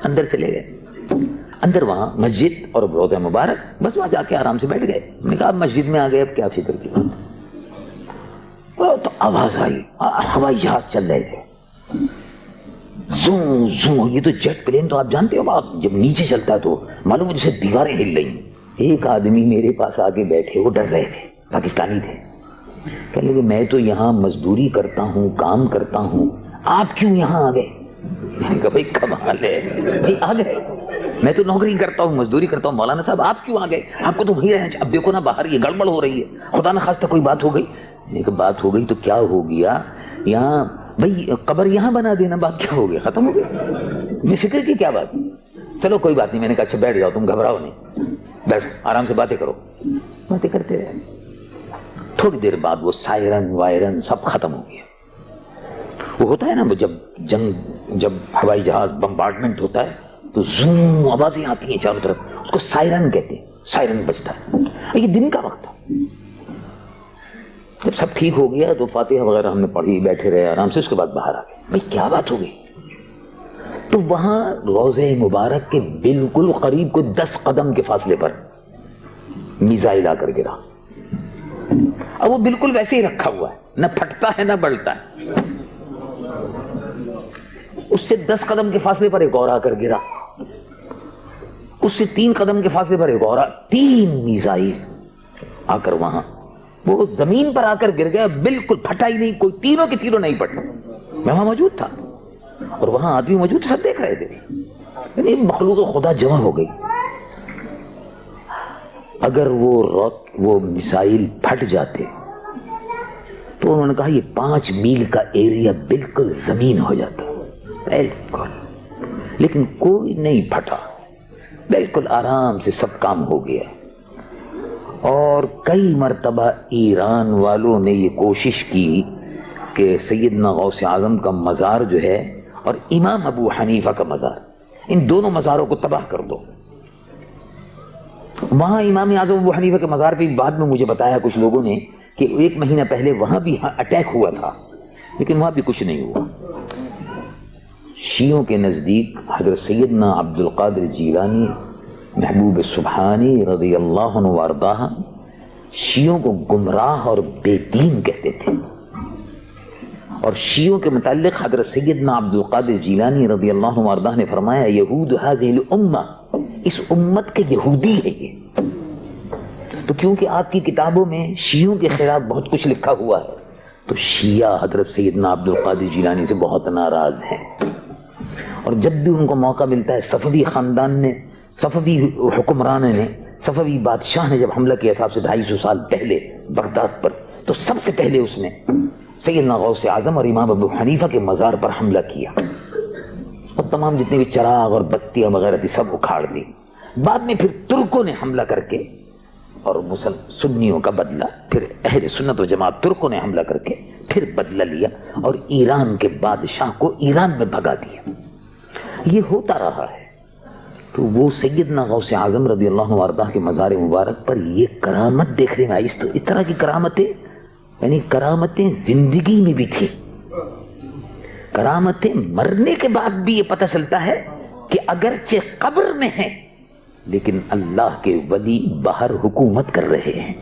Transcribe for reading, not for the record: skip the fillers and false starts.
اندر چلے گئے. اندر وہاں مسجد اور روضہ مبارک، بس وہاں جا کے آرام سے بیٹھ گئے. میں نے کہا مسجد میں آ گئے، اب کیا فکر کی بات. تو آواز آئی، ہوائی جہاز چل رہے تھے، زوں زوں. یہ تو جیٹ پلین تو آپ جانتے ہو بات، جب نیچے چلتا ہے تو معلوم ہے جیسے دیواریں ہل رہی. ایک آدمی میرے پاس آ کے بیٹھے، وہ ڈر رہے تھے، پاکستانی تھے. کہنے لگے میں تو یہاں مزدوری کرتا ہوں، کام کرتا ہوں، آپ کیوں یہاں آ گئے؟ میں نے کہا بھائی کمال ہے، بھائی آ گئے، میں تو نوکری کرتا ہوں، مزدوری کرتا ہوں، مولانا صاحب آپ کیوں آ گئے؟ آپ کو تو وہیں رہنا چاہیے. اب دیکھو نا باہر یہ گڑبڑ ہو رہی ہے، خدا نہ خواستہ کوئی بات ہو گئی. میں نے کہا بات ہو گئی تو کیا ہو گیا؟ یہاں بھائی قبر یہاں بنا دینا، بات کیا ہو گیا؟ ختم ہو گیا. میں فکر کی کیا بات، چلو کوئی بات نہیں. میں نے کہا اچھا بیٹھ جاؤ، تم گھبراؤ نہیں، بیٹھو آرام سے باتیں کرو. باتیں کرتے رہے. تھوڑی دیر بعد وہ سائرن وائرن سب ختم ہو گیا. وہ ہوتا ہے نا جب ہوائی جہاز بمبارڈمنٹ ہوتا ہے تو زوم آوازیں آتی ہیں چاروں طرف، اس کو سائرن کہتے ہیں. سائرن بجتا ہے. یہ دن کا وقت ہے. جب سب ٹھیک ہو گیا تو فاتحہ وغیرہ ہم نے پڑھی، بیٹھے رہے آرام سے. اس کے بعد باہر آ گئے. بھائی کیا بات ہو گئی؟ تو وہاں روضہ مبارک کے بالکل قریب کوئی 10 قدم کے فاصلے پر میزائل آ کر گرا. اب وہ بالکل ویسے ہی رکھا ہوا ہے، نہ پھٹتا ہے نہ بڑھتا ہے. اس سے 10 قدم کے فاصلے پر ایک اور آ کر گرا، اس سے 3 قدم کے فاصلے پر ایک اور 3 میزائل آ کر وہاں وہ زمین پر آ کر گر گیا. بالکل پھٹا ہی نہیں، کوئی تینوں کے تینوں نہیں پھٹا. میں وہاں موجود تھا اور وہاں آدمی موجود سب دیکھ رہے تھے. یعنی مخلوق خدا جمع ہو گئی. اگر وہ میزائل پھٹ جاتے تو انہوں نے کہا یہ 5 میل کا ایریا بالکل زمین ہو جاتا. بالکل، لیکن کوئی نہیں پھٹا، بالکل آرام سے سب کام ہو گیا. اور کئی مرتبہ ایران والوں نے یہ کوشش کی کہ سیدنا غوث اعظم کا مزار جو ہے اور امام ابو حنیفہ کا مزار، ان دونوں مزاروں کو تباہ کر دو. وہاں امام اعظم ابو حنیفہ کے مزار پہ بعد میں مجھے بتایا کچھ لوگوں نے کہ 1 مہینہ پہلے وہاں بھی اٹیک ہوا تھا، لیکن وہاں بھی کچھ نہیں ہوا. شیعوں کے نزدیک حضرت سیدنا عبد القادر جیلانی محبوب سبحانی رضی اللہ عنہ وارضاہ شیعوں کو گمراہ اور بے دین کہتے تھے. اور شیعوں کے متعلق حضرت سیدنا عبد القادر جیلانی رضی اللہ عنہ وارضاہ نے فرمایا یہود هذه الامہ، اس امت کے یہودی ہے یہ. تو کیونکہ آپ کی کتابوں میں شیعوں کے خلاف بہت کچھ لکھا ہوا ہے تو شیعہ حضرت سیدنا عبد القادر جیلانی سے بہت ناراض ہیں. اور جب بھی ان کو موقع ملتا ہے، صفوی خاندان نے، صفوی حکمران نے، صفوی بادشاہ نے جب حملہ کیا تھا آپ سے 250 سال پہلے بغداد پر، تو سب سے پہلے اس نے سیدنا غوث اعظم اور امام ابو حنیفہ کے مزار پر حملہ کیا اور تمام جتنے بھی چراغ اور بتیاں وغیرہ تھی سب اکھاڑ دی. بعد میں پھر ترکوں نے حملہ کر کے اور سنیوں کا بدلہ، پھر اہل سنت و جماعت ترکوں نے حملہ کر کے پھر بدلہ لیا اور ایران کے بادشاہ کو ایران میں بھگا دیا. یہ ہوتا رہا ہے. تو وہ سیدنا غوث اعظم رضی اللہ عنہ وارضاہ کے مزار مبارک پر یہ کرامت دیکھنے میں آئی. اس طرح کی کرامتیں، یعنی کرامتیں زندگی میں بھی تھی، کرامتیں مرنے کے بعد بھی. یہ پتہ چلتا ہے کہ اگرچہ قبر میں ہیں لیکن اللہ کے ولی باہر حکومت کر رہے ہیں.